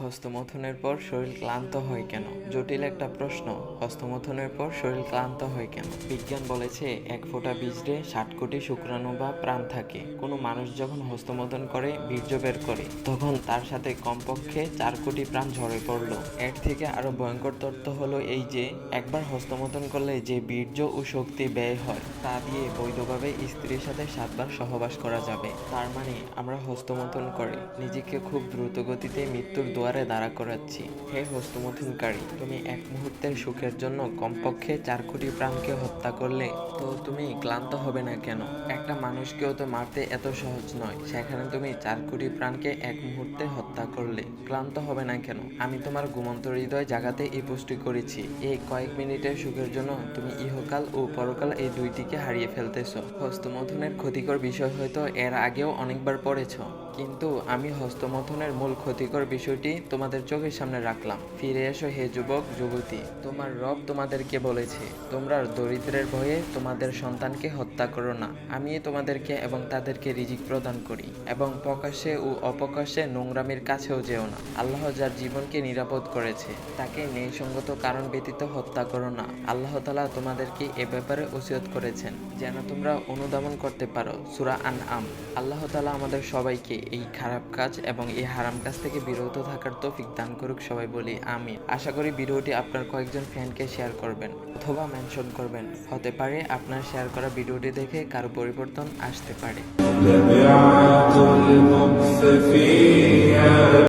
হস্তমৈথুনের পর শরীর ক্লান্ত হয় কেন? জটিল একটা প্রশ্ন। হস্তমৈথুনের পর শরীর ক্লান্ত হয় কেন? বিজ্ঞান বলেছে, এক ফোঁটা বীজে 60 কোটি শুক্রাণু বা প্রাণ থাকে। কোনো মানুষ যখন হস্তমৈথুন করে বীর্য বের করে, তখন তার সাথে কমপক্ষে 4 কোটি প্রাণ ঝরে পড়ল। এর থেকে আরো ভয়ঙ্কর তথ্য হলো এই যে, একবার হস্তমৈথুন করলে যে বীর্য ও শক্তি ব্যয় হয়, তা দিয়ে বৈধভাবে স্ত্রীর সাথে 7 বার সহবাস করা যাবে। তার মানে আমরা হস্তমৈথুন করে নিজেকে খুব দ্রুত গতিতে মৃত্যুর দুয়ারে দাঁড়া করাচ্ছি। হে হস্তমৈথুনকারী, তুমি এক মুহূর্তের সুখের জন্য কমপক্ষে 4 কোটি প্রাণকে হত্যা করলে, তো তুমি ক্লান্ত হবে না কেন? একটা মানুষকেও তো মারতে এত সহজ নয়, সেখানে তুমি 4 কোটি প্রাণকে এক মুহূর্তে হত্যা করলে ক্লান্ত হবে না কেন? আমি তোমার ঘুমন্ত হৃদয় জাগাতে এই পুষ্টি করেছি। এই কয়েক মিনিটের সুখের জন্য তুমি ইহকাল ও পরকাল এই দুইটিকে হারিয়ে ফেলতেছ। হস্তমৈথুনের ক্ষতিকর বিষয় হয়তো এর আগেও অনেকবার পড়েছ, কিন্তু আমি হস্তমৈথুনের মূল ক্ষতিকর বিষয়টি তোমাদের চোখের সামনে রাখলাম। ফিরে এসো হে যুবক যুবতী, তোমার রব তোমাদেরকে বলেছে, তোমরা দরিদ্রের ভয়ে তোমাদের সন্তানকে হত্যা করো না। আমি তোমাদেরকে এবং তাদেরকে রিজিক প্রদান করি, এবং প্রকাশ্যে ও অপ্রকাশ্যে নোংরামির কাছেও যেও না। আল্লাহ যার জীবনকে নিরাপদ করেছে, তাকে ন্যায়সঙ্গত কারণ ব্যতীত হত্যা করো না। আল্লাহ তাআলা তোমাদেরকে এ ব্যাপারে ওসিয়ত করেছেন, যেন তোমরা অনুধাবন করতে পারো। সূরা আনআম। আল্লাহ তাআলা আমাদের সবাইকে এই খারাপ কাজ এবং এই হারাম কাজ থেকে বিরত থাকার তৌফিক দান করুক। সবাই বলি আমিন। আশা করি ভিডিওটি আপনার কয়েকজন ফ্রেন্ডকে শেয়ার করবেন অথবা মেনশন করবেন। হতে পারে আপনার শেয়ার করা ভিডিওটি দেখে কারো পরিবর্তন আসতে পারে।